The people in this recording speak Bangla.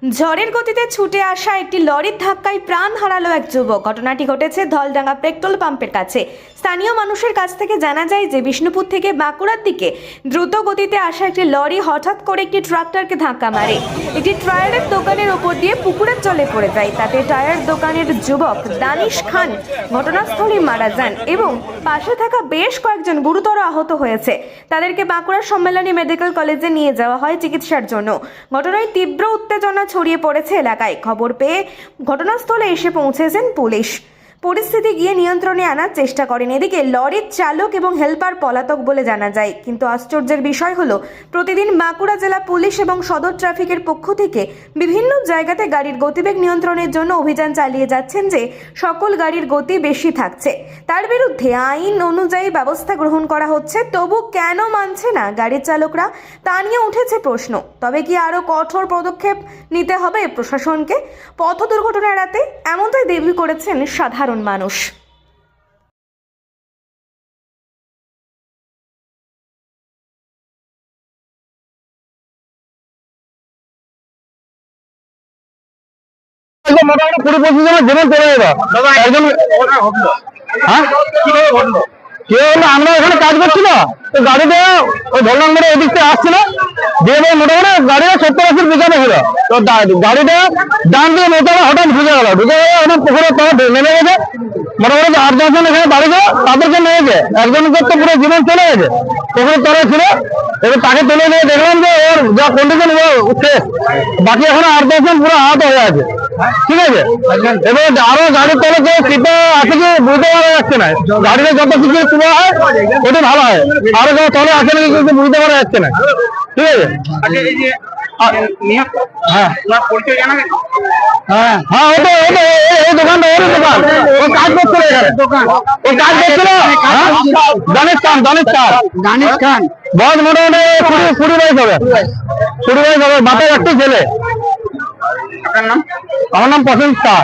ঝড়ের গতিতে ছুটে আসা একটি লরির ধাক্কায় প্রাণ হারালো এক যুবক। ঘটনাটি ঘটেছে ধলডাঙ্গা পেট্রোল পাম্পের কাছে। স্থানীয় মানুষের কাছ থেকে জানা যায় যে বিষ্ণুপুর থেকে বাঁকুড়ার দিকে দ্রুত গতিতে আসা একটি লরি হঠাৎ করে একটি ট্রাক্টরকে ধাক্কা মারে। একটি টায়ারের দোকানের ওপর দিয়ে পুকুরের জলে পড়ে যায়। তাতে টায়ার দোকানের যুবক দানিশ খান ঘটনাস্থলেই মারা যান এবং পাশে থাকা বেশ কয়েকজন গুরুতর আহত হয়েছে। তাদেরকে বাঁকুড়া সম্মেলনী মেডিকেল কলেজে নিয়ে যাওয়া হয় চিকিৎসার জন্য। ঘটনায় তীব্র উত্তেজনা ছড়িয়ে পড়েছে এলাকায়। খবর পেয়ে ঘটনাস্থলে এসে পৌঁছেছেন পুলিশ। পরিস্থিতি গিয়ে নিয়ন্ত্রণে আনার চেষ্টা করেন। এদিকে লরির চালক এবং হেল্পার পলাতক বলে জানা যায়। কিন্তু আশ্চর্যের বিষয় হলো, প্রতিদিন বাঁকুড়া জেলা পুলিশ এবং সদর ট্রাফিকের পক্ষ থেকে বিভিন্ন জায়গাতে গাড়ির গতিবেগ নিয়ন্ত্রণের জন্য অভিযান চালিয়ে যাচ্ছেন যে সকল গাড়ির গতি বেশি থাকছে তার বিরুদ্ধে আইন অনুযায়ী ব্যবস্থা গ্রহণ করা হচ্ছে। তবু কেন মানছে না গাড়ির চালকরা, তা নিয়ে উঠেছে প্রশ্ন। তবে কি আরও কঠোর পদক্ষেপ নিতে হবে প্রশাসনকে পথ দুর্ঘটনা এড়াতে? এমনটাই দাবি করেছেন সাধারণ মানুষ। মোটামুটি 20-25 জনের জীবন চলে গেল। একজন কে হলো, আমরা এখানে কাজ করছিল, তো গাড়িতে ওই ধরলাম করে এদিক থেকে আসছিল, দিয়ে মোটামুটি গাড়িটা 70-80 পিছনে ছিল। তো গাড়িটা ডান দিয়ে মোটামুটি হঠাৎ ঢুকে গেল, ওখানে পুকুরে নেমে গেছে। মোটামুটি 8-10 জন এখানে বাড়িতে, তাদেরকে নিয়েছে। একজনের তো পুরো জীবন চলে গেছে, পুকুরের তলে ছিল। এবার তাকে তুলে নিয়ে দেখলাম যে ওর যা কন্ডিশন শেষ। বাকি এখন 8-10 জন পুরো আহত হয়ে আছে। ঠিক আছে, এবার আরো গাড়ির তলে যে সিটে আছে কি বুঝতে পারা যাচ্ছে না। গাড়িতে যত কিছু তুলে হয় ওটা ভালো হয়, আরো যা তলে আছে নাকি কিন্তু বুঝতে পারা যাচ্ছে না। ঠিক আছে, হ্যাঁ হ্যাঁ হ্যাঁ, ওটা এই দোকানটা ওর দোকান, ও কাজ করছিল এখানে, ও কাজ করছিল। দানিশ খান বয়স মোটামুটি 20 বয়স হবে, 20 বয়স হবে। বাপের একটি ছেলে। আমার নাম প্রসেন স্টার।